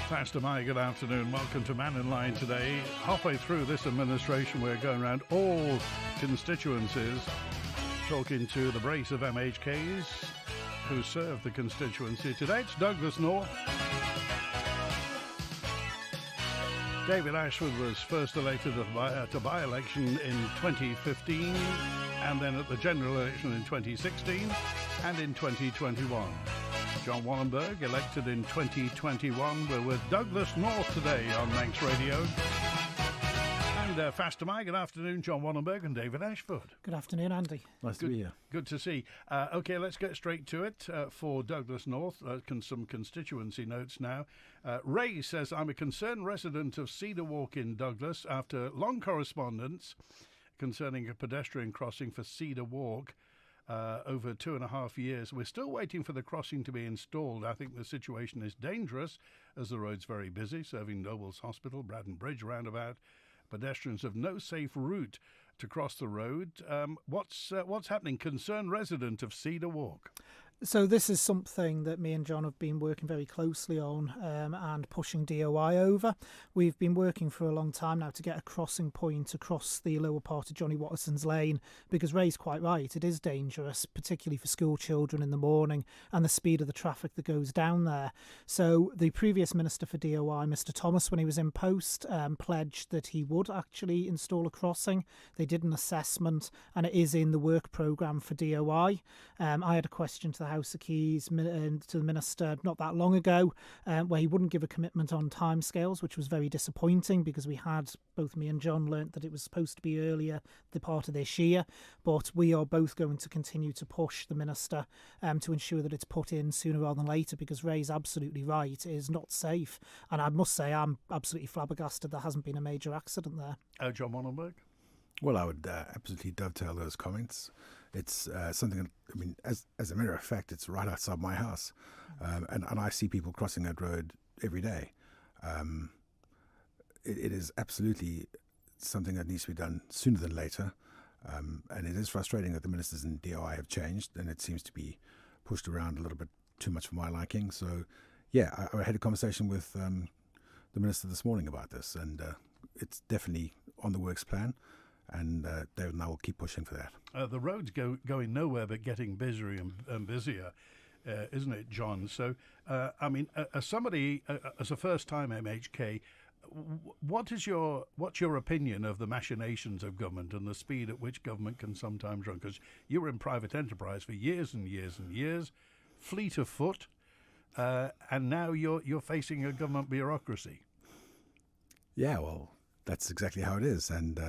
Pastor Mike, good afternoon. Welcome to Mannin Line today. Halfway through this administration, we're going around all constituencies, talking to the brace of MHKs who serve the constituency. Today it's Douglas North. David Ashford was first elected to by-election in 2015, and then at the general election in 2016 and in 2021. John Wannenburgh, elected in 2021. We're with Douglas North today on Manx Radio. And Faster Mike, good afternoon, John Wannenburgh and David Ashford. Good afternoon, Andy. Nice to be here. Good to see. OK, let's get straight to it. For Douglas North, some constituency notes now. Ray says, I'm a concerned resident of Cedar Walk in Douglas after long correspondence concerning a pedestrian crossing for Cedar Walk. Over 2.5 years. We're still waiting for the crossing to be installed. I think the situation is dangerous as the road's very busy, serving Nobles Hospital, Braddon Bridge roundabout. Pedestrians have no safe route to cross the road. What's happening? Concerned resident of Cedar Walk. So this is something that me and John have been working very closely on and pushing DOI over. We've been working for a long time now to get a crossing point across the lower part of Johnny Watterson's Lane, because Ray's quite right, it is dangerous, particularly for school children in the morning and the speed of the traffic that goes down there. So the previous Minister for DOI, Mr Thomas, when he was in post, pledged that he would actually install a crossing. They did an assessment and it is in the work programme for DOI. I had a question to the House of Keys to the Minister not that long ago where he wouldn't give a commitment on timescales, which was very disappointing because we had, both me and John, learnt that it was supposed to be earlier the part of this year, but we are both going to continue to push the Minister to ensure that it's put in sooner rather than later, because Ray's absolutely right, it is not safe, and I must say I'm absolutely flabbergasted there hasn't been a major accident there. John Wannenburgh? Well, I would absolutely dovetail those comments. It's something that, I mean, as a matter of fact, it's right outside my house. And I see people crossing that road every day. It is absolutely something that needs to be done sooner than later. And it is frustrating that the ministers in DOI have changed and it seems to be pushed around a little bit too much for my liking. So, yeah, I had a conversation with the minister this morning about this, and it's definitely on the works plan. And David and I will keep pushing for that. The road's going nowhere but getting busier and busier, isn't it, John? So, I mean, as somebody, as a first-time MHK, what's your opinion of the machinations of government and the speed at which government can sometimes run? Because you were in private enterprise for years and years and years, fleet of foot, and now you're facing a government bureaucracy. Yeah, well, that's exactly how it is, and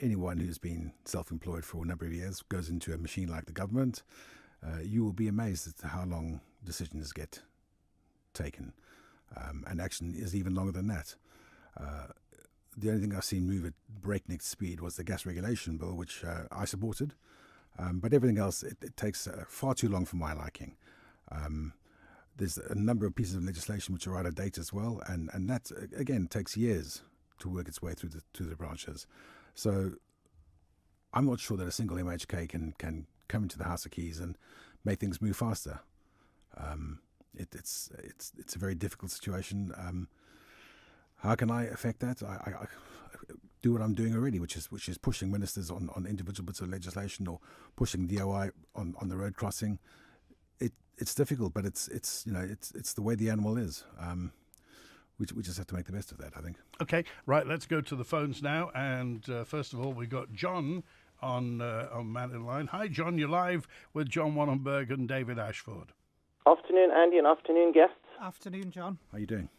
anyone who's been self-employed for a number of years goes into a machine like the government, you will be amazed at how long decisions get taken. And action is even longer than that. The only thing I've seen move at breakneck speed was the gas regulation bill, which I supported. But everything else, it takes far too long for my liking. There's a number of pieces of legislation which are out of date as well. And that, again, takes years to work its way through the branches. So I'm not sure that a single MHK can come into the House of Keys and make things move faster. It's a very difficult situation. How can I affect that? I do what I'm doing already, which is pushing ministers on individual bits of legislation or pushing DOI on the road crossing. It's difficult, but it's the way the animal is. We just have to make the best of that, I think. Okay, right, let's go to the phones now. And first of all, we got John on Mannin Line. Hi, John, you're live with John Wannenburgh and David Ashford. Afternoon, Andy, and afternoon, guests. Afternoon, John. How are you doing?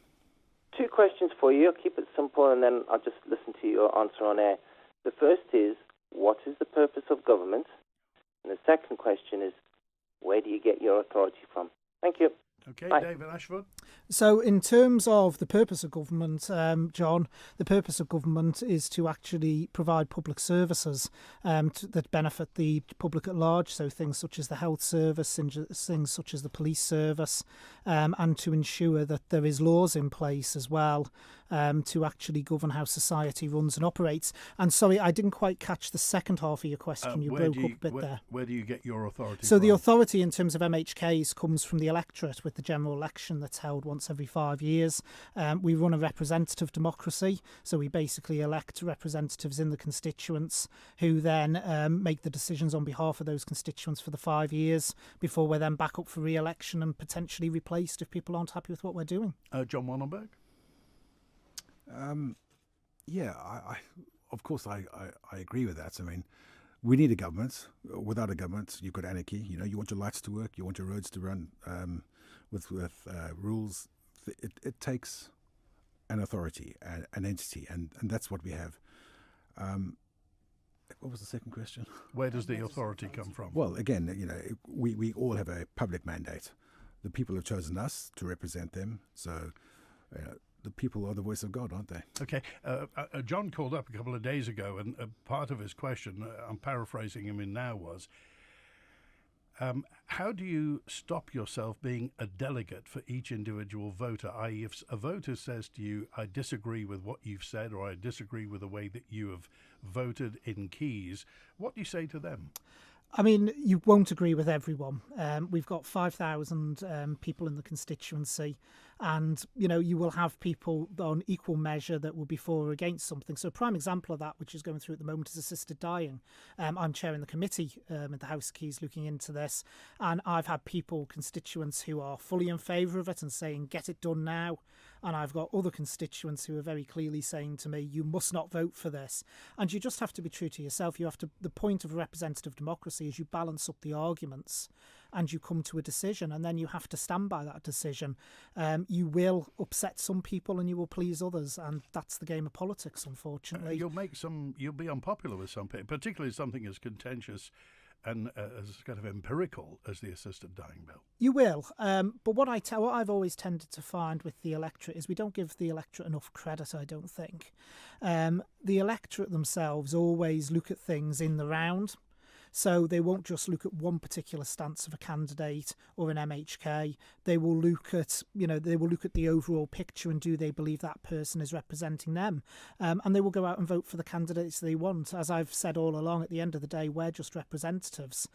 2 questions for you. I'll keep it simple, and then I'll just listen to your answer on air. The first is, what is the purpose of government? And the second question is, where do you get your authority from? Thank you. Okay, Bye. David Ashford. So in terms of the purpose of government, John, the purpose of government is to actually provide public services that benefit the public at large, so things such as the health service, things such as the police service, and to ensure that there is laws in place as well to actually govern how society runs and operates. And sorry, I didn't quite catch the second half of your question. You broke up a bit there. Where do you get your authority So from? the authority in terms of MHKs comes from the electorate with the general election that's held once every 5 years. We run a representative democracy, so we basically elect representatives in the constituents who then make the decisions on behalf of those constituents for the 5 years before we're then back up for re-election and potentially replaced if people aren't happy with what we're doing. John Wannenburgh? Yeah, of course I agree with that. I mean, we need a government. Without a government, you've got anarchy. You know, you want your lights to work, you want your roads to run with rules. It takes an authority, an entity, and that's what we have. What was the second question? Where does the authority come from? Well, again, you know, we all have a public mandate. The people have chosen us to represent them, so the people are the voice of God, aren't they? Okay. John called up a couple of days ago, and part of his question, I'm paraphrasing him in now, was, how do you stop yourself being a delegate for each individual voter? I.e., if a voter says to you, I disagree with what you've said, or I disagree with the way that you have voted in Keys, what do you say to them? I mean, you won't agree with everyone. We've got 5,000 people in the constituency, and you know, you will have people on equal measure that will be for or against something. So a prime example of that, which is going through at the moment, is assisted dying. I'm chairing the committee in the House of Keys looking into this, and I've had people, constituents, who are fully in favour of it and saying, get it done now. And I've got other constituents who are very clearly saying to me, you must not vote for this. And you just have to be true to yourself. You have to. The point of representative democracy is you balance up the arguments and you come to a decision, and then you have to stand by that decision. You will upset some people and you will please others, and that's the game of politics, unfortunately. You'll be unpopular with some people, particularly something as contentious and as kind of empirical as the assisted dying bill. You will, but what I've always tended to find with the electorate is we don't give the electorate enough credit, I don't think. The electorate themselves always look at things in the round. So they won't just look at one particular stance of a candidate or an MHK. They will look at, the overall picture and do they believe that person is representing them? And they will go out and vote for the candidates they want. As I've said all along, at the end of the day, we're just representatives.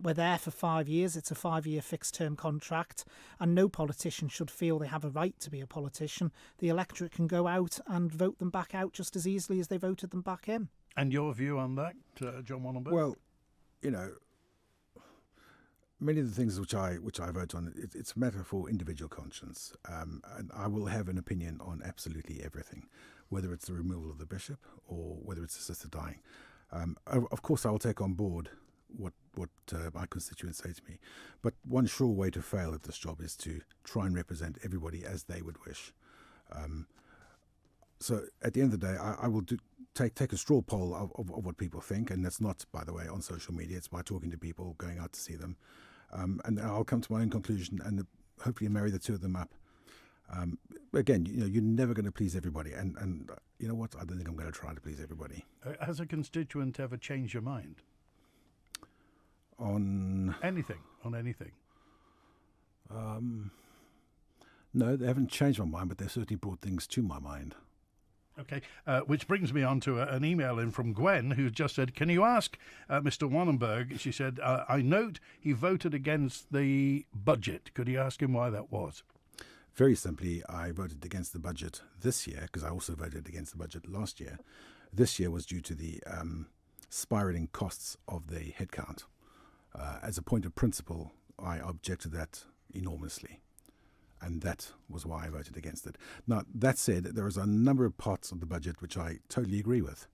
We're there for 5 years. It's a 5-year fixed-term contract, and no politician should feel they have a right to be a politician. The electorate can go out and vote them back out just as easily as they voted them back in. And your view on that, John Wannenburgh? Well, you know, many of the things which I vote on, it's a matter for individual conscience, and I will have an opinion on absolutely everything, whether it's the removal of the bishop or whether it's assisted dying. Of course, I will take on board what my constituents say to me, but one sure way to fail at this job is to try and represent everybody as they would wish. So at the end of the day, I will take a straw poll of what people think, and that's not, by the way, on social media. It's by talking to people, going out to see them, and I'll come to my own conclusion and hopefully marry the two of them up. Again, you're never going to please everybody, and you know what? I don't think I'm going to try to please everybody. Has a constituent ever changed your mind? On anything? No, they haven't changed my mind, but they've certainly brought things to my mind. Okay, which brings me on to an email in from Gwen, who just said, can you ask Mr. Wannenburgh, she said, I note he voted against the budget. Could you ask him why that was? Very simply, I voted against the budget this year because I also voted against the budget last year. This year was due to the spiralling costs of the headcount. As a point of principle, I objected that enormously. And that was why I voted against it. Now, that said, there is a number of parts of the budget which I totally agree with.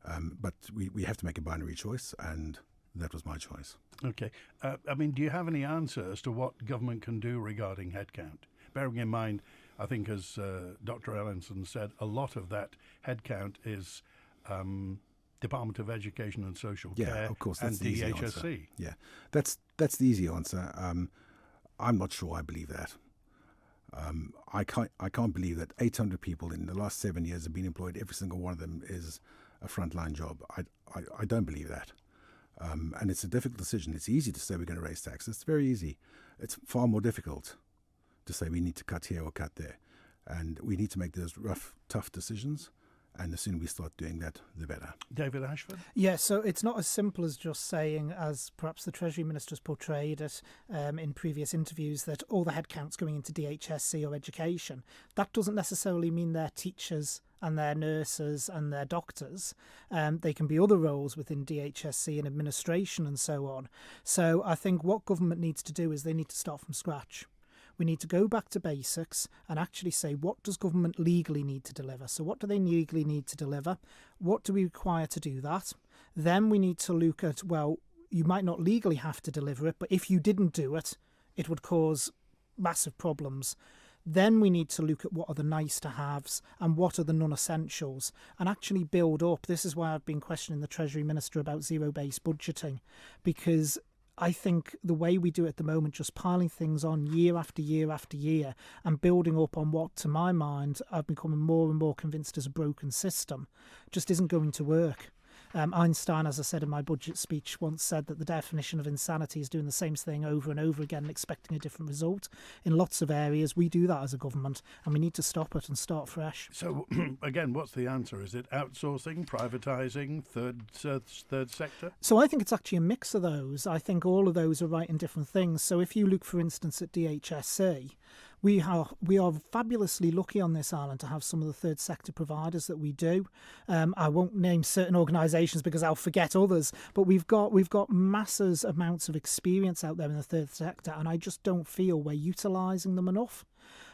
But we have to make a binary choice, and that was my choice. Okay. Do you have any answer as to what government can do regarding headcount? Bearing in mind, I think as Dr. Ellenson said, a lot of that headcount is Department of Education and Social Care, of course, that's and the easy DHSC. Answer. Yeah, that's the easy answer. I'm not sure I believe that. I can't believe that 800 people in the last 7 years have been employed. Every single one of them is a frontline job. I don't believe that. And it's a difficult decision. It's easy to say we're going to raise taxes. It's very easy. It's far more difficult to say we need to cut here or cut there. And we need to make those rough, tough decisions. And the sooner we start doing that, the better. David Ashford? Yeah, so it's not as simple as just saying, as perhaps the Treasury Minister's portrayed it in previous interviews, that all the headcounts going into DHSC or education. That doesn't necessarily mean they're teachers and their nurses and their doctors. They can be other roles within DHSC and administration and so on. So I think what government needs to do is they need to start from scratch. We need to go back to basics and actually say, what does government legally need to deliver? So what do they legally need to deliver? What do we require to do that? Then we need to look at, well, you might not legally have to deliver it, but if you didn't do it, it would cause massive problems. Then we need to look at what are the nice-to-haves and what are the non-essentials and actually build up. This is why I've been questioning the Treasury Minister about zero-based budgeting, because I think the way we do it at the moment, just piling things on year after year after year and building up on what, to my mind, I've become more and more convinced is a broken system, just isn't going to work. Einstein, as I said in my budget speech, once said that the definition of insanity is doing the same thing over and over again and expecting a different result. In lots of areas, we do that as a government, and we need to stop it and start fresh. So, again, what's the answer? Is it outsourcing, privatising, third sector? So I think it's actually a mix of those. I think all of those are right in different things. So if you look, for instance, at DHSC, we are fabulously lucky on this island to have some of the third sector providers that we do. I won't name certain organisations because I'll forget others, but we've got massive amounts of experience out there in the third sector, and I just don't feel we're utilising them enough.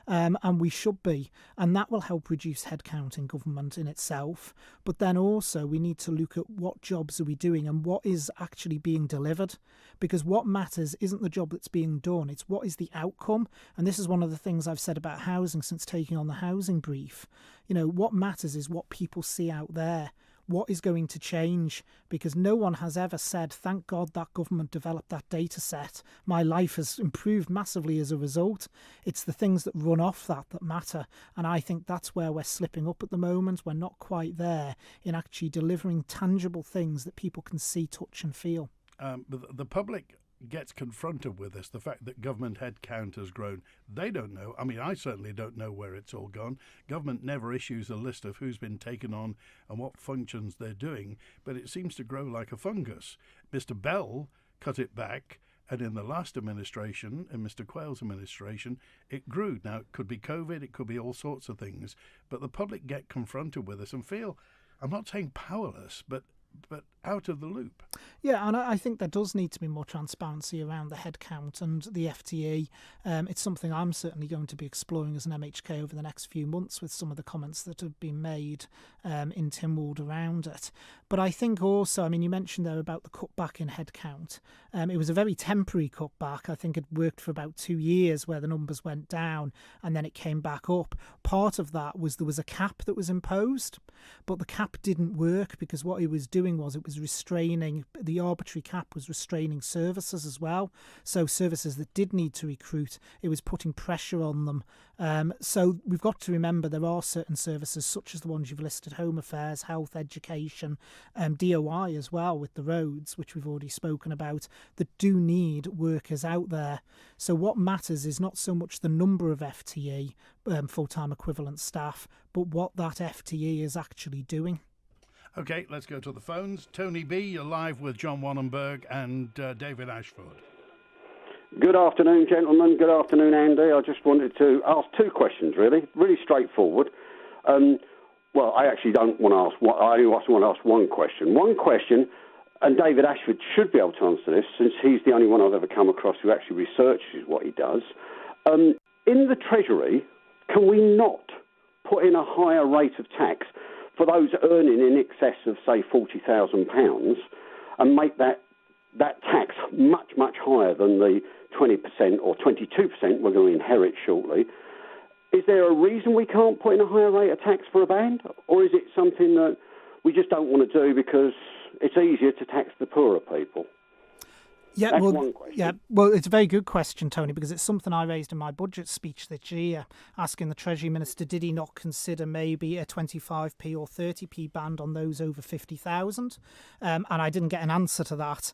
And we should be, and that will help reduce headcount in government in itself. But then also we need to look at what jobs are we doing and what is actually being delivered, because what matters isn't the job that's being done, it's what is the outcome. And this is one of the things I've said about housing since taking on the housing brief. You know, what matters is what people see out there. What is going to change? Because no one has ever said, thank God that government developed that data set. My life has improved massively as a result. It's the things that run off that matter. And I think that's where we're slipping up at the moment. We're not quite there in actually delivering tangible things that people can see, touch and feel. But the public gets confronted with this, the fact that government headcount has grown. They don't know. I mean, I certainly don't know where it's all gone. Government never issues a list of who's been taken on and what functions they're doing, but it seems to grow like a fungus. Mr. Bell cut it back, and in the last administration, in Mr. Quayle's administration, it grew. Now, it could be COVID, it could be all sorts of things, but the public get confronted with this and feel, I'm not saying powerless, but out of the loop. Yeah, and I think there does need to be more transparency around the headcount and the FTE. It's something I'm certainly going to be exploring as an MHK over the next few months with some of the comments that have been made in Tynwald around it. But I think also, I mean, you mentioned there about the cutback in headcount. It was a very temporary cutback. I think it worked for about 2 years where the numbers went down and then it came back up. Part of that was there was a cap that was imposed, but the cap didn't work because what it was doing was it was restraining, the arbitrary cap was restraining services as well. So services that did need to recruit, it was putting pressure on them. So we've got to remember there are certain services such as the ones you've listed, home affairs, health, education, DOI as well with the roads, which we've already spoken about, that do need workers out there. So what matters is not so much the number of FTE, full-time equivalent staff, but what that FTE is actually doing. Okay, let's go to the phones. Tony B, you're live with John Wannenburgh and David Ashford. Good afternoon, gentlemen. Good afternoon, Andy. I just wanted to ask 2 questions, really straightforward. Well, I actually don't want to ask one. I only want to ask one question. One question, and David Ashford should be able to answer this, since he's the only one I've ever come across who actually researches what he does. In the Treasury, can we not put in a higher rate of tax for those earning in excess of, say, £40,000 and make that tax much, much higher than the 20% or 22% we're going to inherit shortly? Is there a reason we can't put in a higher rate of tax for a band? Or is it something that we just don't want to do because it's easier to tax the poorer people? Yeah, That's one question. Well, it's a very good question, Tony, because it's something I raised in my budget speech this year, asking the Treasury Minister, did he not consider maybe a 25p or 30p band on those over 50,000? And I didn't get an answer to that.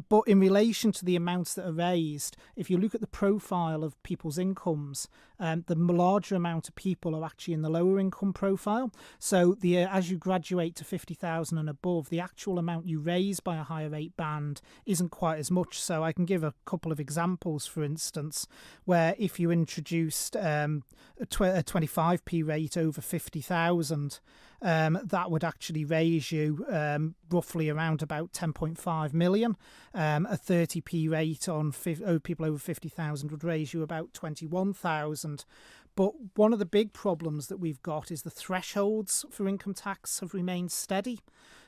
But in relation to the amounts that are raised, if you look at the profile of people's incomes, the larger amount of people are actually in the lower income profile. So as you graduate to 50,000 and above, the actual amount you raise by a higher rate band isn't quite as much. So I can give a couple of examples, for instance, where if you introduced a 25p rate over 50,000, that would actually raise you roughly around about 10.5 million. A 30p rate on people over 50,000 would raise you about 21,000. But one of the big problems that we've got is the thresholds for income tax have remained steady.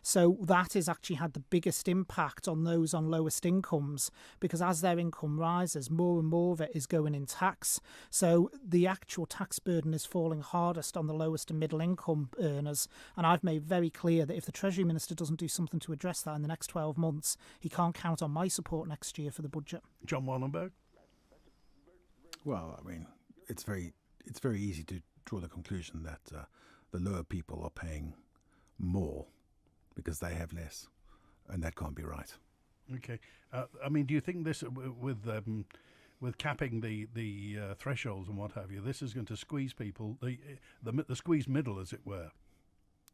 So that has actually had the biggest impact on those on lowest incomes, because as their income rises, more and more of it is going in tax. So the actual tax burden is falling hardest on the lowest and middle income earners. And I've made very clear that if the Treasury Minister doesn't do something to address that in the next 12 months, he can't count on my support next year for the budget. John Wannenburgh? Well, I mean, it's very easy to draw the conclusion that the lower people are paying more because they have less, and that can't be right. Okay. I mean, do you think this, with capping the thresholds and what have you, this is going to squeeze people, the squeeze middle, as it were?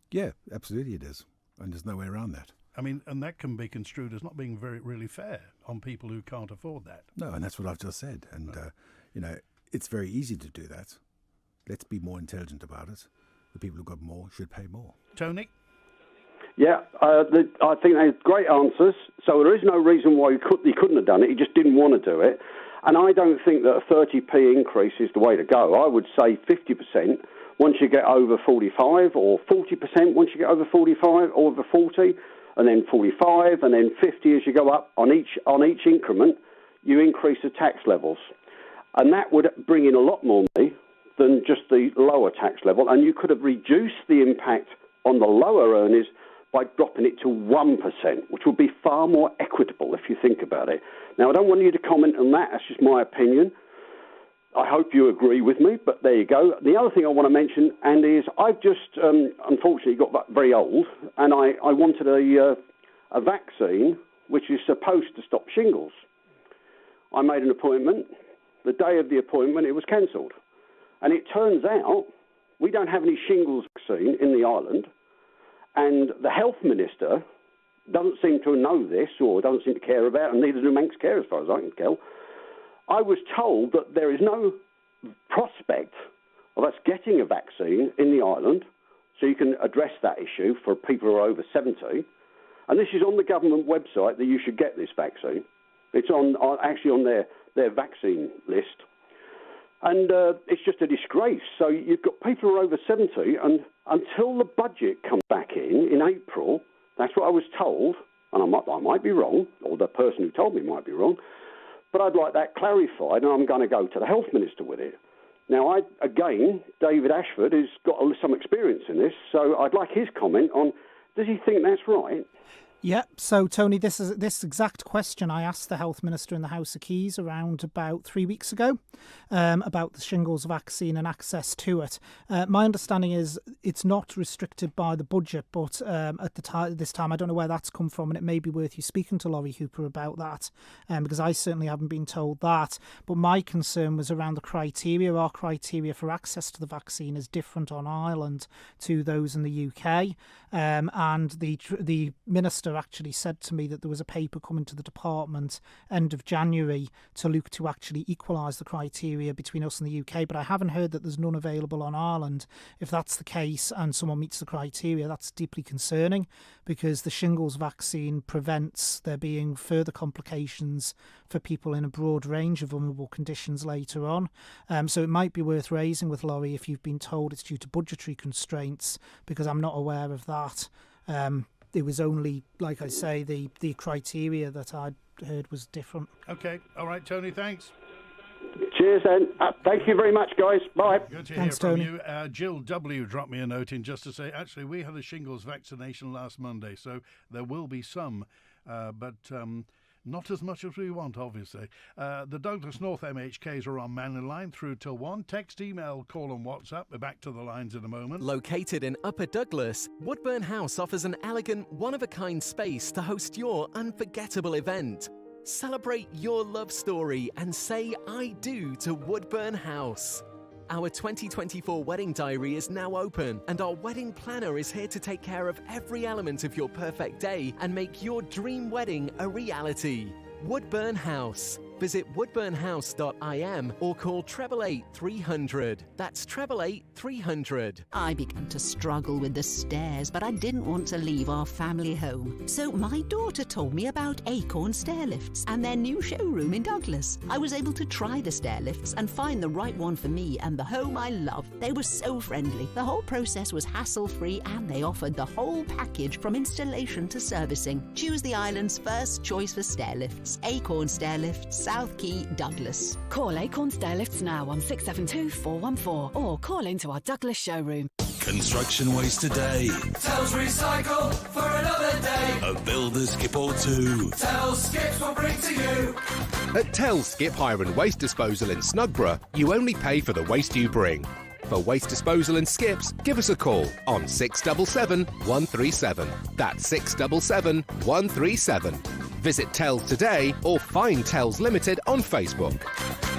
Yeah, absolutely it is, and there's no way around that. I mean, and that can be construed as not being really fair on people who can't afford that. No, and that's what I've just said. And, it's very easy to do that. Let's be more intelligent about it. The people who've got more should pay more. Tony? Yeah, I think they're great answers. So there is no reason why he couldn't have done it. He just didn't want to do it. And I don't think that a 30p increase is the way to go. I would say 50% once you get over 45, or 40% once you get over 45 or over 40, and then 45, and then 50 as you go up on each increment. You increase the tax levels, and that would bring in a lot more money than just the lower tax level. And you could have reduced the impact on the lower earners by dropping it to 1%, which would be far more equitable if you think about it. Now, I don't want you to comment on that. That's just my opinion. I hope you agree with me, but there you go. The other thing I want to mention, Andy, is I've just unfortunately got very old, and I wanted a vaccine which is supposed to stop shingles. I made an appointment. The day of the appointment, it was cancelled. And it turns out we don't have any shingles vaccine in the island, and the health minister doesn't seem to know this, or doesn't seem to care about it, and neither do MHKs as far as I can tell. I was told that there is no prospect of us getting a vaccine in the island, so you can address that issue for people who are over 70. And this is on the government website that you should get this vaccine. It's actually on their vaccine list. And it's just a disgrace. So you've got people who are over 70, and until the budget comes back in April, that's what I was told, and I might be wrong, or the person who told me might be wrong, but I'd like that clarified, and I'm going to go to the health minister with it. Now, David Ashford has got some experience in this, so I'd like his comment on, does he think that's right? Yeah, so Tony, this exact question I asked the Health Minister in the House of Keys around about 3 weeks ago about the shingles vaccine and access to it. My understanding is it's not restricted by the budget, but at this time, I don't know where that's come from, and it may be worth you speaking to Laurie Hooper about that, because I certainly haven't been told that. But my concern was around the criteria. Our criteria for access to the vaccine is different on Ireland to those in the UK, and the Minister actually said to me that there was a paper coming to the department end of January to look to actually equalise the criteria between us and the UK, but I haven't heard that there's none available on Ireland. If that's the case and someone meets the criteria, that's deeply concerning, because the shingles vaccine prevents there being further complications for people in a broad range of vulnerable conditions later on. So it might be worth raising with Laurie if you've been told it's due to budgetary constraints, because I'm not aware of that. It was only, like I say, the criteria that I'd heard was different. Okay. All right, Tony, thanks. Cheers, and thank you very much, guys. Bye. Good to Thanks, hear from Tony. you. Jill W. dropped me a note in just to say, actually, we had a shingles vaccination last Monday, so there will be some, but not as much as we want, obviously. The Douglas North MHKs are on Mannin Line through till 1. Text, email, call and WhatsApp. We're back to the lines in a moment. Located in Upper Douglas, Woodburn House offers an elegant, one-of-a-kind space to host your unforgettable event. Celebrate your love story and say I do to Woodburn House. Our 2024 wedding diary is now open, and our wedding planner is here to take care of every element of your perfect day and make your dream wedding a reality. Woodburn House. Visit woodburnhouse.im or call 888 300. That's 888 300. I began to struggle with the stairs, but I didn't want to leave our family home. So my daughter told me about Acorn Stair Lifts and their new showroom in Douglas. I was able to try the stair lifts and find the right one for me and the home I love. They were so friendly. The whole process was hassle-free and they offered the whole package from installation to servicing. Choose the island's first choice for stair lifts. Acorn Stair Lifts, South Quay, Douglas. Call Acorn Stairlifts now on 672 414 or call into our Douglas showroom. Construction waste today. Tells recycle for another day. A builder skip or two. Tells skips will bring to you. At Tells Skip Hire and Waste Disposal in Snugborough, you only pay for the waste you bring. For waste disposal and skips, give us a call on 677 137. That's 677 137. Visit Tells today or find Tells Limited on Facebook.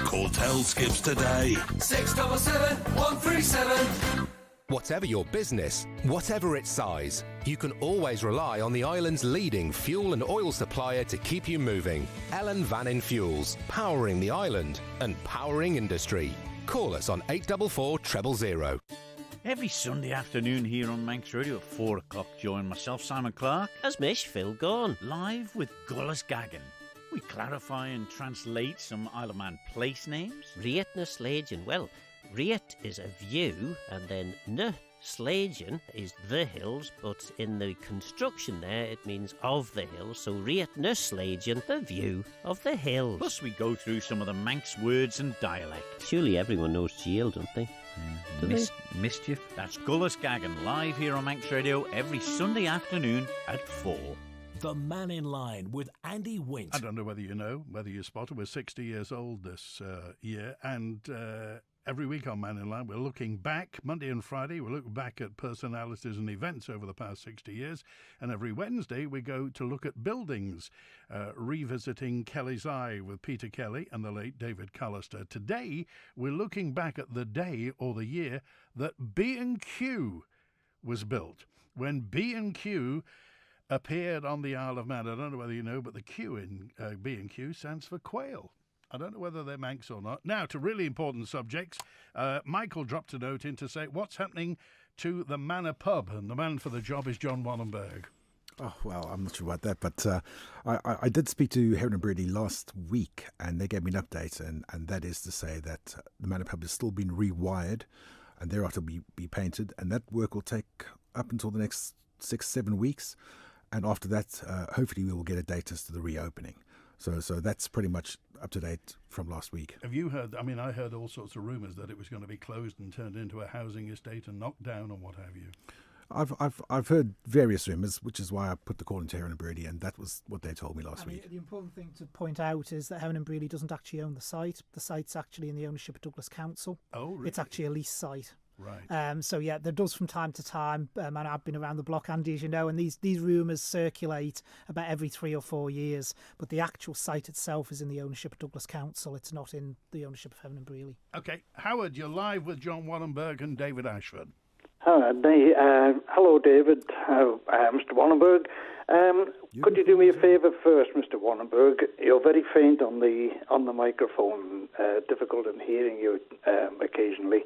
Call Tells Skips today. 677 137. Whatever your business, whatever its size, you can always rely on the island's leading fuel and oil supplier to keep you moving. Ellen Vannin Fuels, powering the island and powering industry. Call us on 844 000. Every Sunday afternoon here on Manx Radio at 4 o'clock, join myself, Simon Clark, as Mish Phil Gorn, live with Gullis Gagan. We clarify and translate some Isle of Man place names. Riet na Slagen. Well, Riet is a view, and then na Slagen is the hills, but in the construction there it means of the hills, so Riet na Slagen, the view of the hills. Plus we go through some of the Manx words and dialect. Surely everyone knows Giel, don't they? Mischief. That's Gullis Gagan, live here on Manx Radio every Sunday afternoon at 4. The Mannin Line with Andy Wint. I don't know whether you know, whether you spotted, we're 60 years old this year, and every week on Mannin Line we're looking back, Monday and Friday, we look back at personalities and events over the past 60 years, and every Wednesday we go to look at buildings, revisiting Kelly's Eye with Peter Kelly and the late David Callister. Today we're looking back at the day or the year that B&Q was built, when B&Q appeared on the Isle of Man. I don't know whether you know, but the Q in B&Q stands for quail. I don't know whether they're Manx or not. Now, to really important subjects, Michael dropped a note in to say what's happening to the Manor Pub, and the man for the job is John Wannenburgh. Oh, well, I'm not sure about that, but I did speak to Heron and Brady last week, and they gave me an update, and that is to say that the Manor Pub is still being rewired, and thereafter be painted, and that work will take up until the next 6-7 weeks, and after that, hopefully we will get a date as to the reopening. So that's pretty much up to date from last week. Have you heard? I mean, I heard all sorts of rumours that it was going to be closed and turned into a housing estate and knocked down and what have you. I've heard various rumours, which is why I put the call into Heron and Brady, and that was what they told me last week. The important thing to point out is that Heron and Brady doesn't actually own the site. The site's actually in the ownership of Douglas Council. Oh, really? It's actually a lease site. Right. So yeah, there does from time to time, and I've been around the block, Andy, as you know, and these rumours circulate about every 3 or 4 years. But the actual site itself is in the ownership of Douglas Council. It's not in the ownership of Heron and Brady. Okay, Howard, you're live with John Wannenburgh and David Ashford. Hello, David. Mr. Wannenburgh. Could you do me a favour first, Mr. Wannenburgh? You're very faint on the microphone, difficult in hearing you occasionally.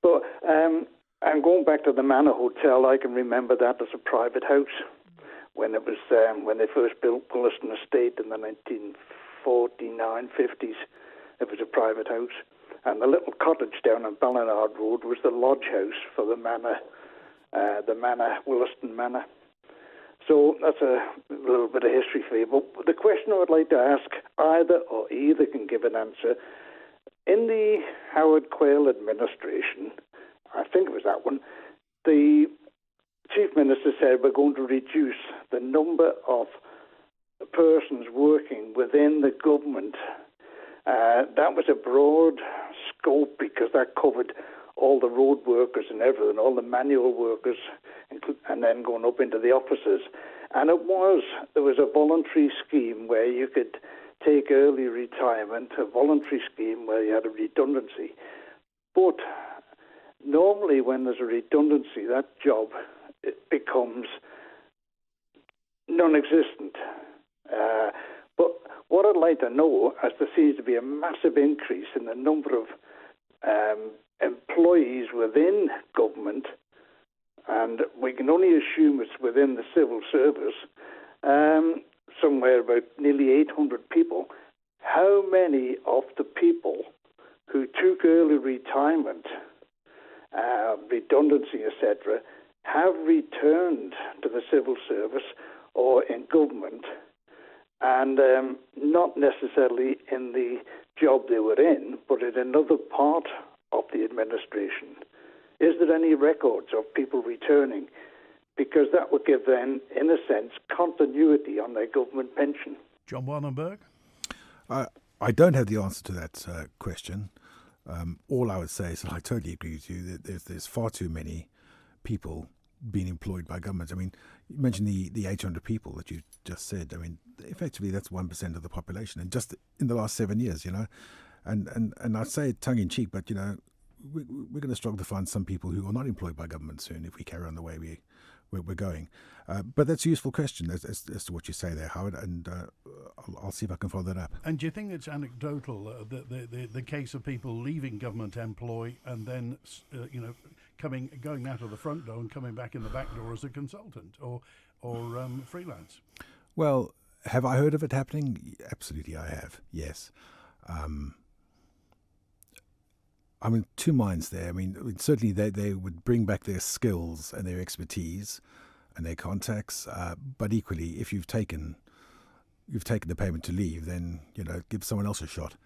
But I'm going back to the Manor Hotel. I can remember that as a private house when it was when they first built Gulliston Estate in the 1949, 50s. It was a private house, and the little cottage down on Ballinard Road was the lodge house for the Manor, Williston Manor. So that's a little bit of history for you. But the question I would like to ask, either can give an answer. In the Howard Quayle administration, I think it was that one, the Chief Minister said we're going to reduce the number of persons working within the government. That was a broad scope because that covered all the road workers and everything, all the manual workers, and then going up into the offices. And there was a voluntary scheme where you could take early retirement, a voluntary scheme where you had a redundancy. But normally when there's a redundancy, that job it becomes non-existent. But what I'd like to know, as there seems to be a massive increase in the number of employees within government, and we can only assume it's within the civil service, somewhere about nearly 800 people. How many of the people who took early retirement, redundancy, etc., have returned to the civil service or in government, and not necessarily in the job they were in, but in another part of the administration? Is there any records of people returning? Because that would give them, in a sense, continuity on their government pension. John Wannenburgh? I don't have the answer to that question. All I would say is, and I totally agree with you, that there's far too many people being employed by government. I mean, you mentioned the 800 people that you just said. I mean, effectively, that's 1% of the population, and just in the last 7 years, And I say it tongue in cheek, but we're going to struggle to find some people who are not employed by government soon if we carry on the way we're going. But that's a useful question as to what you say there, Howard, and I'll see if I can follow that up. And do you think it's anecdotal, the case of people leaving government employ and then, going out of the front door and coming back in the back door as a consultant or freelance? Well, have I heard of it happening? Absolutely, I have. Yes. I'm in two minds there. I mean, certainly they would bring back their skills and their expertise and their contacts, but equally, if you've taken the payment to leave, then give someone else a shot.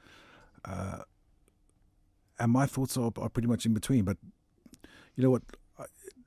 And my thoughts are pretty much in between. But you know what?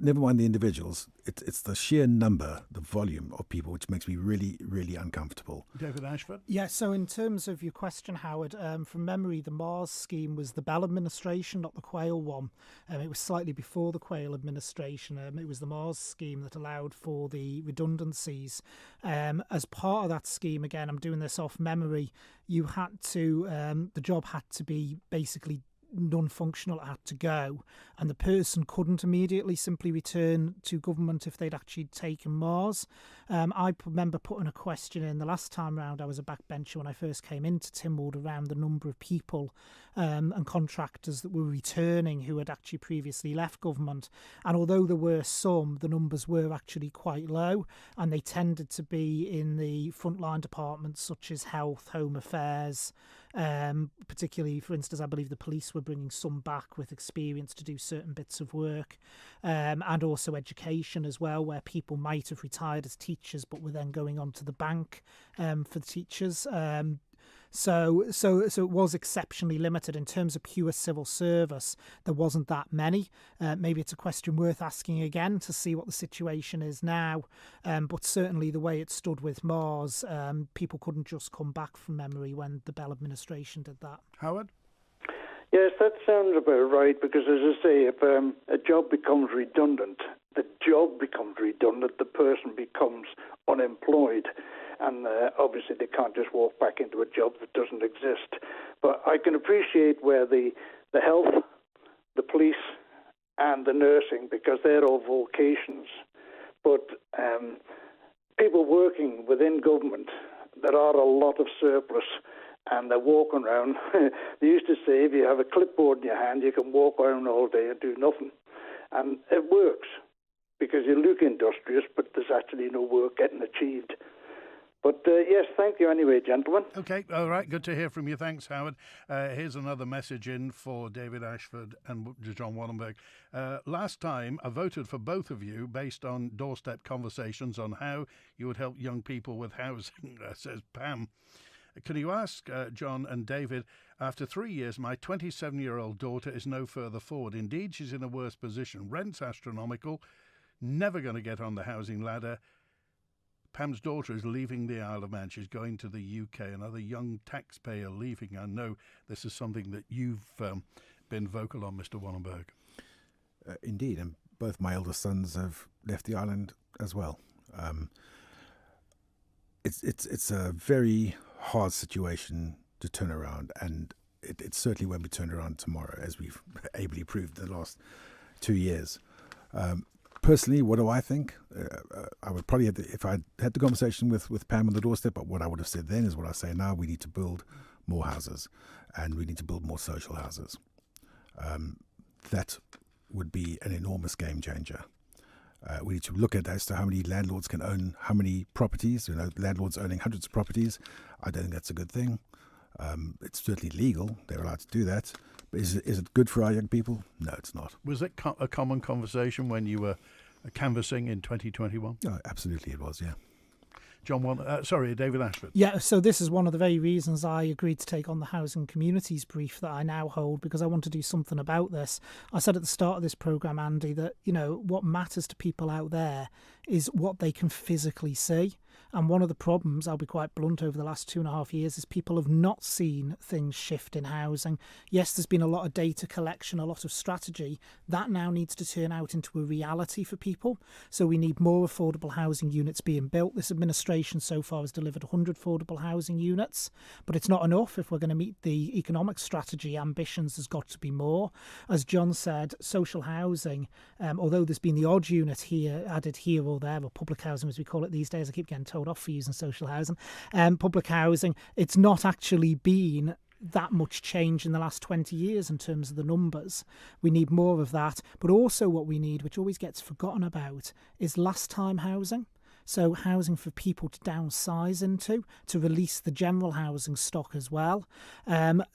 Never mind the individuals. It's the sheer number, the volume of people, which makes me really, really uncomfortable. David Ashford? Yeah, so in terms of your question, Howard, from memory, the Mars scheme was the Bell administration, not the Quayle one. It was slightly before the Quayle administration. It was the Mars scheme that allowed for the redundancies. As part of that scheme, again, I'm doing this off memory, you had to, the job had to be basically non-functional, had to go, and the person couldn't immediately simply return to government if they'd actually taken Mars. I remember putting a question in the last time round. I was a backbencher when I first came into Tynwald around the number of people and contractors that were returning who had actually previously left government, and although there were some, the numbers were actually quite low, and they tended to be in the frontline departments such as health, home affairs, particularly, for instance, I believe the police were bringing some back with experience to do certain bits of work, and also education as well, where people might have retired as teachers but were then going on to the bank for the teachers. So it was exceptionally limited in terms of pure civil service. There wasn't that many. Maybe it's a question worth asking again to see what the situation is now. But certainly the way it stood with Mars, people couldn't just come back from memory when the Bell administration did that. Howard? Yes, that sounds about right, because as I say, if a job becomes redundant, the person becomes unemployed. And obviously they can't just walk back into a job that doesn't exist. But I can appreciate where the health, the police, and the nursing, because they're all vocations. But people working within government, there are a lot of surplus, and they're walking around. They used to say, if you have a clipboard in your hand, you can walk around all day and do nothing. And it works, because you look industrious, but there's actually no work getting achieved. But yes, thank you anyway, gentlemen. Okay, all right, good to hear from you. Thanks, Howard. Here's another message in for David Ashford and John Wannenburgh. Last time, I voted for both of you based on doorstep conversations on how you would help young people with housing, says Pam. Can you ask John and David, after 3 years, my 27-year-old daughter is no further forward. Indeed, she's in a worse position. Rent's astronomical, never going to get on the housing ladder. Pam's daughter is leaving the Isle of Man. She's going to the UK, another young taxpayer leaving. I know this is something that you've been vocal on, Mr. Wannenburgh. Indeed, and both my eldest sons have left the island as well. It's a very hard situation to turn around, and it certainly won't be turned around tomorrow, as we've ably proved the last 2 years. Personally, what do I think? I would probably, if I had the conversation with Pam on the doorstep, but what I would have said then is what I say now. We need to build more houses, and we need to build more social houses. That would be an enormous game changer. We need to look at as to how many landlords can own how many properties. Landlords owning hundreds of properties. I don't think that's a good thing. It's certainly legal. They're allowed to do that. But is it good for our young people? No, it's not. Was it a common conversation when you were canvassing in 2021? Oh, absolutely it was, yeah. David Ashford. Yeah, so this is one of the very reasons I agreed to take on the Housing Communities brief that I now hold, because I want to do something about this. I said at the start of this programme, Andy, that, what matters to people out there is what they can physically see. And one of the problems, I'll be quite blunt, over the last 2.5 years is people have not seen things shift in housing. Yes, there's been a lot of data collection, a lot of strategy. That now needs to turn out into a reality for people. So we need more affordable housing units being built. This administration so far has delivered 100 affordable housing units, but it's not enough. If we're going to meet the economic strategy ambitions, there's got to be more. As John said, social housing, although there's been the odd unit here added here or there, or public housing as we call it these days, I keep getting told off for using social housing, public housing, it's not actually been that much change in the last 20 years in terms of the numbers. We need more of that, but also what we need, which always gets forgotten about, is last time housing. So housing for people to downsize into, to release the general housing stock as well.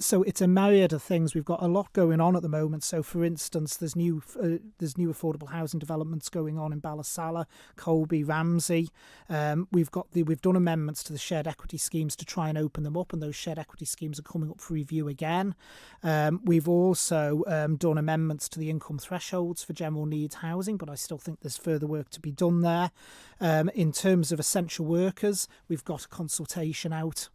So it's a myriad of things. We've got a lot going on at the moment. So, for instance, there's new affordable housing developments going on in Ballasalla, Colby, Ramsey. We've done amendments to the shared equity schemes to try and open them up, and those shared equity schemes are coming up for review again. We've also done amendments to the income thresholds for general needs housing, but I still think there's further work to be done there. In terms of essential workers, we've got a consultation out,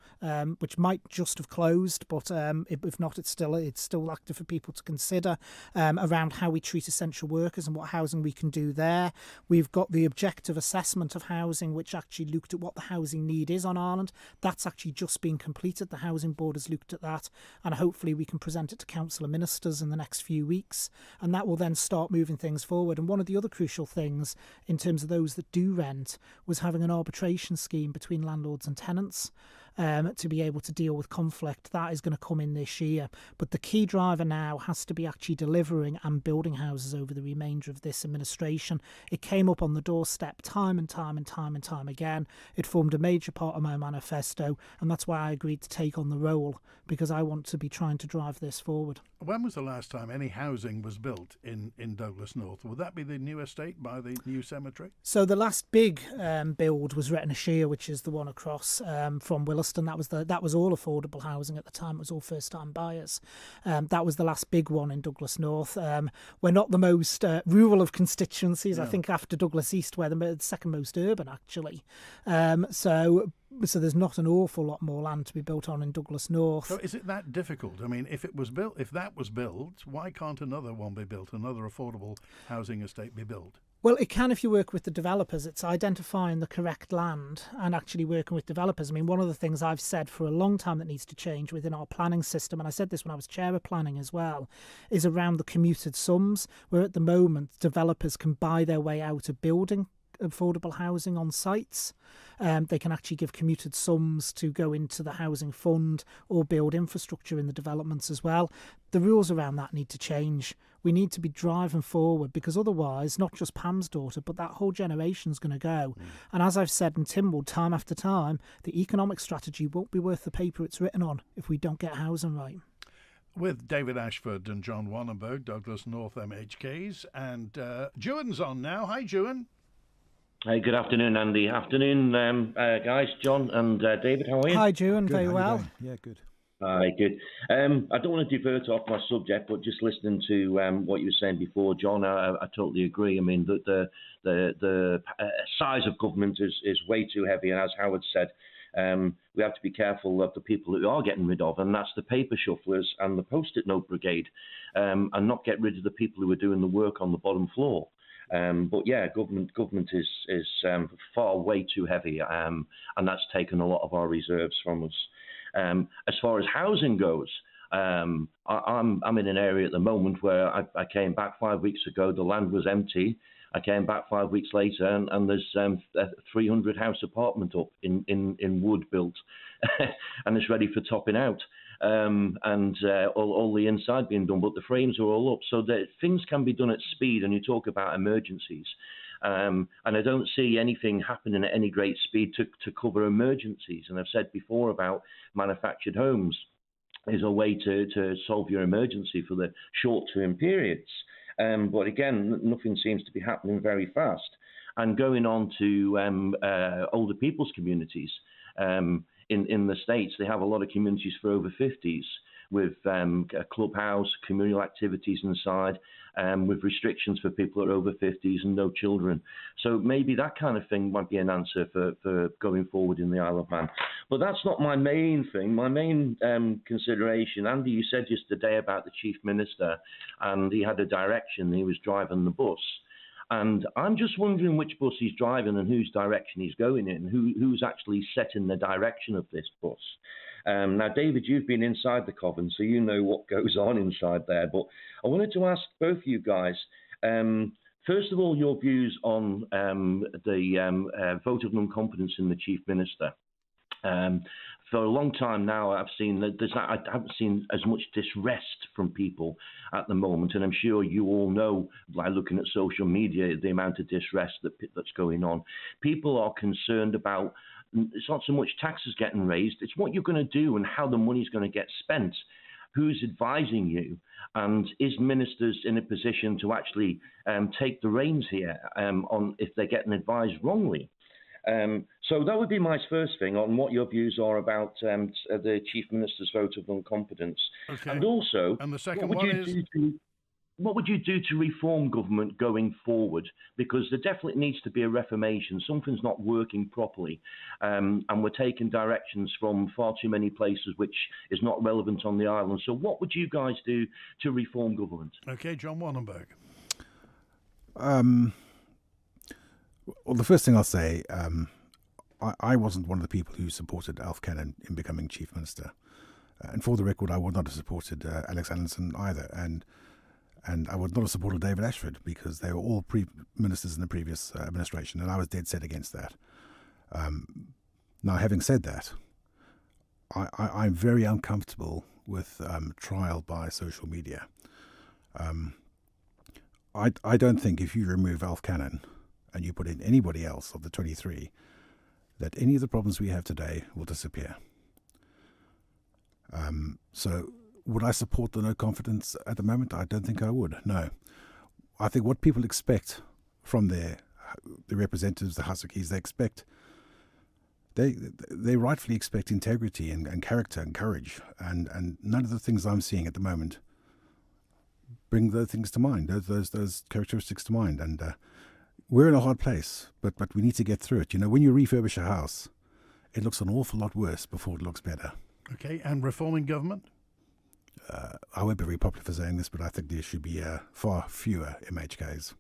which might just have closed, but if not, it's still active for people to consider, around how we treat essential workers and what housing we can do there. We've got the objective assessment of housing, which actually looked at what the housing need is on Ireland. That's actually just been completed. The Housing Board has looked at that, and hopefully we can present it to Council of Ministers in the next few weeks, and that will then start moving things forward. And one of the other crucial things in terms of those that do rent was having an arbitration scheme between landlords and tenants to be able to deal with conflict. That is going to come in this year. But the key driver now has to be actually delivering and building houses over the remainder of this administration. It came up on the doorstep time and time again. It formed a major part of my manifesto, and that's why I agreed to take on the role, because I want to be trying to drive this forward. When was the last time any housing was built in Douglas North? Would that be the new estate by the new cemetery? So the last big build was Retna Shear, which is the one across from Williston. That was all affordable housing at the time. It was all first-time buyers. That was the last big one in Douglas North. We're not the most rural of constituencies. No. I think after Douglas East, we're the second most urban, actually. So there's not an awful lot more land to be built on in Douglas North. So is it that difficult? I mean, if that was built, why can't another one be built? Another affordable housing estate be built? Well, it can if you work with the developers. It's identifying the correct land and actually working with developers. I mean, one of the things I've said for a long time that needs to change within our planning system, and I said this when I was chair of planning as well, is around the commuted sums, where at the moment developers can buy their way out of building affordable housing on sites. They can actually give commuted sums to go into the housing fund or build infrastructure in the developments as well. The rules around that need to change. We need to be driving forward, because otherwise, not just Pam's daughter, but that whole generation's going to go. And as I've said in Tynwald time after time, the economic strategy won't be worth the paper it's written on if we don't get housing right. With David Ashford and John Wannenburgh, Douglas North MHKs, and Juan's on now. Hi, Juan. Hey, good afternoon, Andy. Afternoon, guys, John and David. How are you? Hi, Juan. Very well. Yeah, good. Hi, good. I don't want to divert off my subject, but just listening to what you were saying before, John, I totally agree. I mean, the size of government is way too heavy, and as Howard said, we have to be careful of the people that we are getting rid of, and that's the paper shufflers and the post-it note brigade, and not get rid of the people who are doing the work on the bottom floor. But yeah, government is far way too heavy, and that's taken a lot of our reserves from us. As far as housing goes, I'm in an area at the moment where I came back 5 weeks ago. The land was empty. I came back 5 weeks later, and there's a 300-house apartment up in wood built, and it's ready for topping out. All the inside being done, but the frames are all up. So that things can be done at speed, and you talk about emergencies. And I don't see anything happening at any great speed to cover emergencies. And I've said before about manufactured homes is a way to solve your emergency for the short-term periods. But again, nothing seems to be happening very fast. And going on to older people's communities, in the States, they have a lot of communities for over 50s with a clubhouse, communal activities inside, with restrictions for people that are over 50s and no children. So maybe that kind of thing might be an answer for going forward in the Isle of Man. But that's not my main thing. My main consideration, Andy, you said yesterday about the Chief Minister, and he had a direction, he was driving the bus. And I'm just wondering which bus he's driving and whose direction he's going in, who's actually setting the direction of this bus. Now, David, you've been inside the Coven, so you know what goes on inside there. But I wanted to ask both of you guys, first of all, your views on the vote of non-confidence in the Chief Minister. For a long time now, I've seen that I haven't seen as much disrest from people at the moment, and I'm sure you all know, by looking at social media, the amount of disrest that's going on. People are concerned about, it's not so much taxes getting raised, it's what you're going to do and how the money's going to get spent. Who's advising you, and is ministers in a position to actually take the reins here on if they're getting advised wrongly? So that would be my first thing on what your views are about the Chief Minister's vote of non-confidence. Okay. And also, and the second one is, what would you do to reform government going forward? Because there definitely needs to be a reformation. Something's not working properly, and we're taking directions from far too many places, which is not relevant on the island. So what would you guys do to reform government? Okay, John Wannenburgh. Well, the first thing I'll say, I wasn't one of the people who supported Alf Cannon in becoming Chief Minister. And for the record, I would not have supported Alex Allinson either. And I would not have supported David Ashford, because they were all ministers in the previous administration, and I was dead set against that. Now, having said that, I'm very uncomfortable with trial by social media. I don't think if you remove Alf Cannon and you put in anybody else of the 23, that any of the problems we have today will disappear. So would I support the no confidence at the moment? I don't think I would, no. I think what people expect from the representatives, the Huskies, they rightfully expect integrity and character and courage, and none of the things I'm seeing at the moment bring those things to mind, those characteristics to mind. And we're in a hard place, but we need to get through it. You know, when you refurbish a house, it looks an awful lot worse before it looks better. Okay, and reforming government? I won't be very popular for saying this, but I think there should be far fewer MHKs.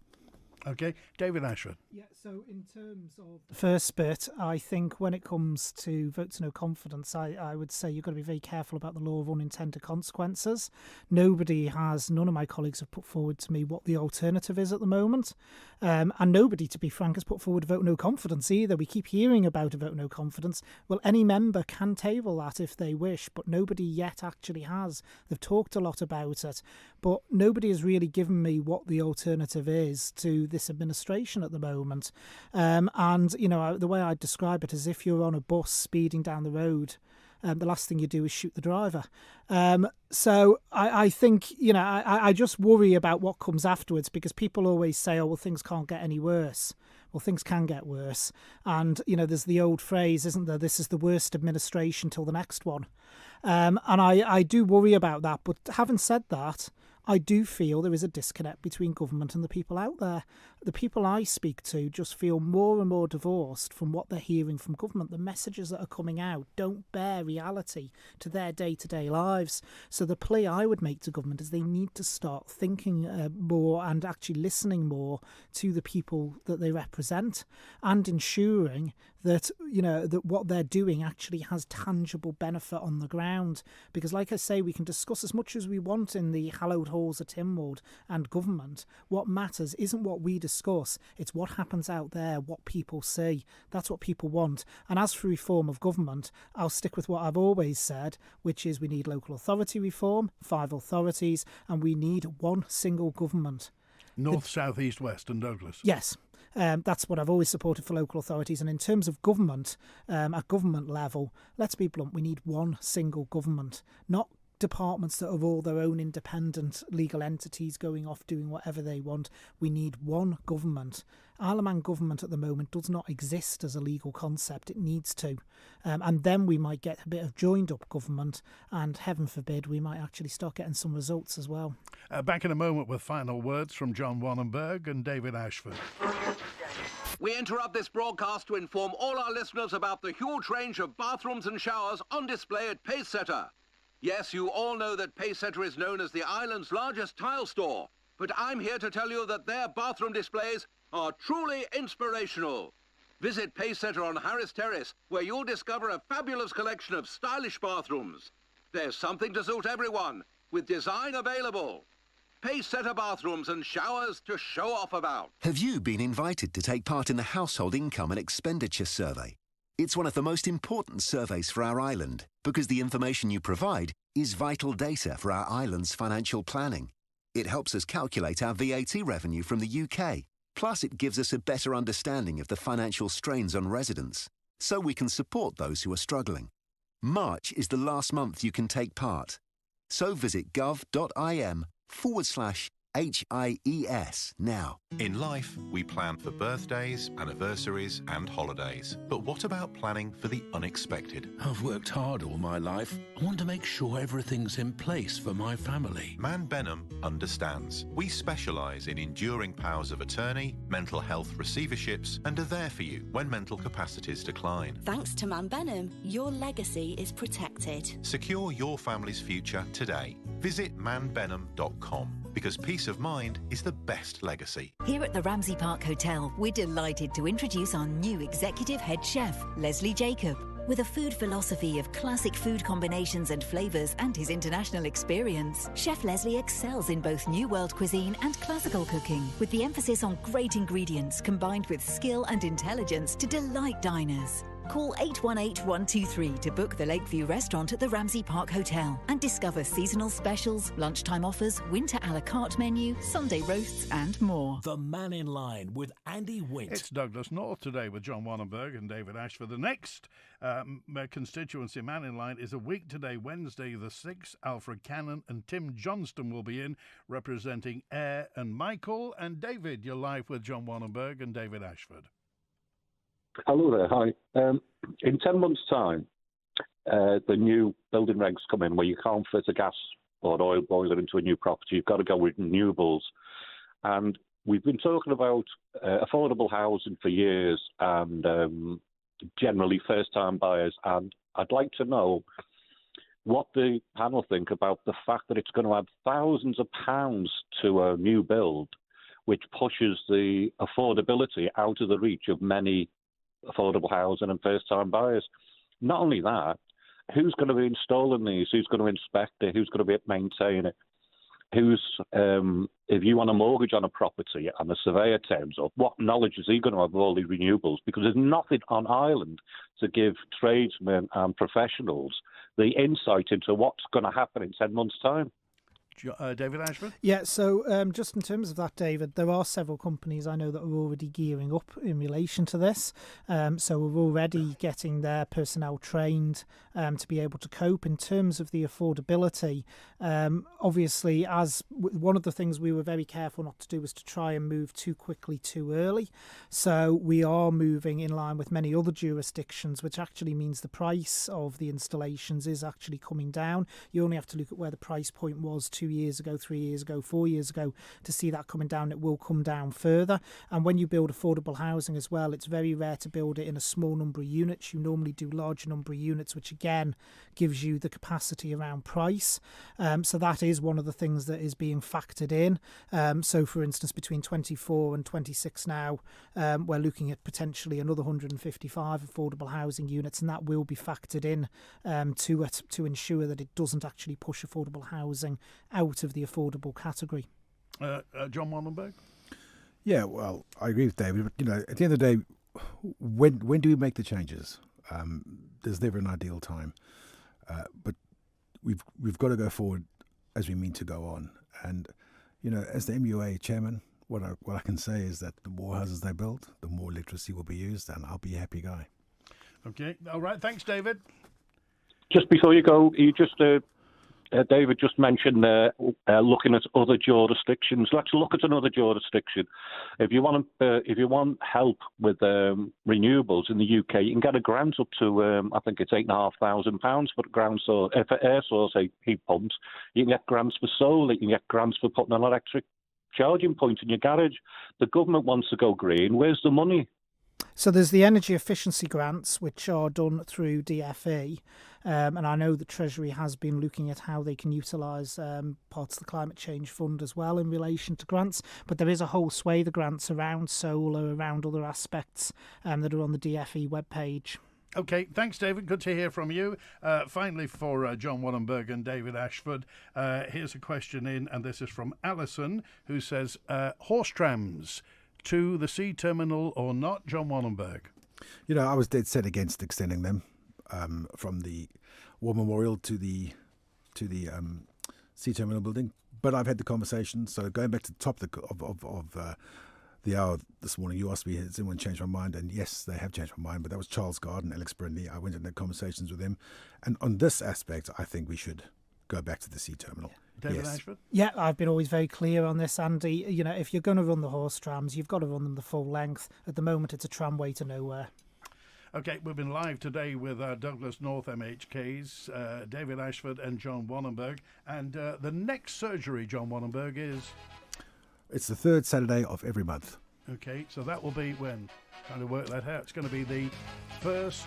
Okay, David Ashford. Yeah, so in terms of the first bit, I think when it comes to vote to no confidence, I would say you've got to be very careful about the law of unintended consequences. None of my colleagues have put forward to me what the alternative is at the moment. And nobody, to be frank, has put forward a vote no confidence either. We keep hearing about a vote no confidence. Well, any member can table that if they wish, but nobody yet actually has. They've talked a lot about it, but nobody has really given me what the alternative is to this administration at the moment. And, you know, the way I describe it is if you're on a bus speeding down the road, the last thing you do is shoot the driver. So I think, you know, I just worry about what comes afterwards, because people always say, oh, well, things can't get any worse. Well, things can get worse. And, you know, there's the old phrase, isn't there? This is the worst administration till the next one. And I do worry about that. But having said that, I do feel there is a disconnect between government and the people out there. The people I speak to just feel more and more divorced from what they're hearing from government. The messages that are coming out don't bear reality to their day-to-day lives. So the plea I would make to government is they need to start thinking more and actually listening more to the people that they represent, and ensuring that, you know, that what they're doing actually has tangible benefit on the ground. Because like I say, we can discuss as much as we want in the hallowed halls of Tynwald and government. What matters isn't what we discuss, it's what happens out there, what people see. That's what people want. And as for reform of government, I'll stick with what I've always said, which is we need local authority reform, 5 authorities, and we need one single government. North, south, east, west and Douglas. Yes. That's what I've always supported for local authorities. And in terms of government, at government level, let's be blunt, we need one single government, not departments that have all their own independent legal entities going off doing whatever they want. We need one government. Isle of Man government at the moment does not exist as a legal concept. It needs to. And then we might get a bit of joined up government, and heaven forbid we might actually start getting some results as well. Back in a moment with final words from John Wannenburgh and David Ashford. We interrupt this broadcast to inform all our listeners about the huge range of bathrooms and showers on display at Pacesetter. Yes, you all know that Pacesetter is known as the island's largest tile store, but I'm here to tell you that their bathroom displays are truly inspirational. Visit Pacesetter on Harris Terrace, where you'll discover a fabulous collection of stylish bathrooms. There's something to suit everyone, with design available. Pacesetter bathrooms and showers to show off about. Have you been invited to take part in the Household Income and Expenditure Survey? It's one of the most important surveys for our island because the information you provide is vital data for our island's financial planning. It helps us calculate our VAT revenue from the UK. Plus, it gives us a better understanding of the financial strains on residents, so we can support those who are struggling. March is the last month you can take part. So visit gov.im/HIES now. In life, we plan for birthdays, anniversaries and holidays. But what about planning for the unexpected? I've worked hard all my life. I want to make sure everything's in place for my family. Man Benham understands. We specialise in enduring powers of attorney, mental health receiverships, and are there for you when mental capacities decline. Thanks to Man Benham, your legacy is protected. Secure your family's future today. Visit manbenham.com. Because peace of mind is the best legacy. Here at the Ramsey Park Hotel, we're delighted to introduce our new executive head chef, Leslie Jacob. With a food philosophy of classic food combinations and flavours and his international experience, Chef Leslie excels in both New World cuisine and classical cooking, with the emphasis on great ingredients combined with skill and intelligence to delight diners. Call 818-123 to book the Lakeview restaurant at the Ramsey Park Hotel and discover seasonal specials, lunchtime offers, winter a la carte menu, Sunday roasts and more. The Mannin Line with Andy Wint. It's Douglas North today with John Wannenburgh and David Ashford. The next constituency Mannin Line is a week today, Wednesday the 6th. Alfred Cannon and Tim Johnston will be in representing Ayr and Michael. And David, you're live with John Wannenburgh and David Ashford. Hello there, hi. In 10 months' time, the new building regs come in where you can't fit a gas or oil boiler into a new property. You've got to go with renewables. And we've been talking about affordable housing for years and generally first-time buyers. And I'd like to know what the panel think about the fact that it's going to add thousands of pounds to a new build, which pushes the affordability out of the reach of many affordable housing and first-time buyers. Not only that, who's going to be installing these? Who's going to inspect it? Who's going to be maintaining it? If you want a mortgage on a property and the surveyor turns up, what knowledge is he going to have of all these renewables? Because there's nothing on Ireland to give tradesmen and professionals the insight into what's going to happen in 10 months' time. David Ashford? Yeah, so just in terms of that, David, there are several companies I know that are already gearing up in relation to this. So we're already getting their personnel trained to be able to cope. In terms of the affordability, obviously, as one of the things we were very careful not to do was to try and move too quickly too early. So we are moving in line with many other jurisdictions, which actually means the price of the installations is actually coming down. You only have to look at where the price point was 2 years ago, 3 years ago, 4 years ago, to see that coming down. It will come down further. And when you build affordable housing as well, it's very rare to build it in a small number of units. You normally do larger number of units, which again gives you the capacity around price. So that is one of the things that is being factored in. So for instance, between 24 and 26 now, we're looking at potentially another 155 affordable housing units, and that will be factored in to it to ensure that it doesn't actually push affordable housing out of the affordable category. John Wannenburgh? Yeah, well, I agree with David. But, at the end of the day, when do we make the changes? There's never an ideal time. But we've got to go forward as we mean to go on. And, as the MUA chairman, what I can say is that the more houses they build, the more electricity will be used, and I'll be a happy guy. Okay. All right. Thanks, David. Just before you go, David just mentioned looking at other jurisdictions. Let's look at another jurisdiction. If you want help with renewables in the UK, you can get a grant up to I think it's £8,500 for ground source for air source heat pumps. You can get grants for solar. You can get grants for putting an electric charging point in your garage. The government wants to go green. Where's the money? So there's the energy efficiency grants, which are done through DFE, and I know the Treasury has been looking at how they can utilise parts of the Climate Change Fund as well in relation to grants, but there is a whole swathe of grants around solar, around other aspects that are on the DFE webpage. Okay, thanks, David. Good to hear from you. Finally, for John Wannenburgh and David Ashford, here's a question in, and this is from Alison, who says, horse trams to the sea terminal or not, John Wannenburgh? I was dead set against extending them from the War Memorial to the sea terminal building, but I've had the conversation. So going back to the top of the hour this morning, you asked me, has anyone changed my mind? And yes, they have changed my mind, but that was Charles Garden, Alex Brindley. I went and had conversations with him, and on this aspect, I think we should go back to the sea terminal. David Ashford? Yeah, I've been always very clear on this, Andy. If you're going to run the horse trams, you've got to run them the full length. At the moment, it's a tramway to nowhere. Okay, we've been live today with Douglas North MHKs, David Ashford and John Wannenburgh. And the next surgery, John Wannenburgh, is? It's the third Saturday of every month. Okay, so that will be when? Trying to work that out. It's going to be the first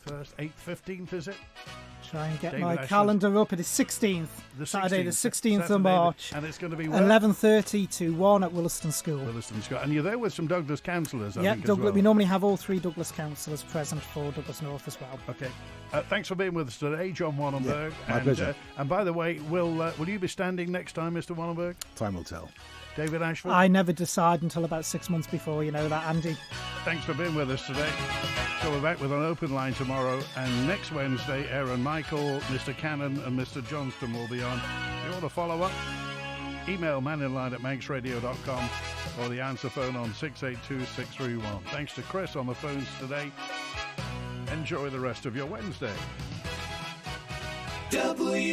8th, 15th, is it? Try and get David my Ashford. calendar up. It is 16th, Saturday the 16th of March. And it's going to be 11:30 to 1 at Williston School. And you're there with some Douglas councillors, I think, Douglas, as well. we normally have all 3 Douglas councillors present for Douglas North as well. Okay. Thanks for being with us today, John Wannenburgh. My pleasure. And by the way, will you be standing next time, Mr. Wannenburgh? Time will tell. David Ashford? I never decide until about 6 months before, you know that, Andy. Thanks for being with us today. So we're back with an open line tomorrow, and next Wednesday, Aaron Michael, Mr. Cannon and Mr. Johnston will be on. If you want to follow up, email manninline@manxradio.com or the answer phone on 682-631. Thanks to Chris on the phones today. Enjoy the rest of your Wednesday. WINT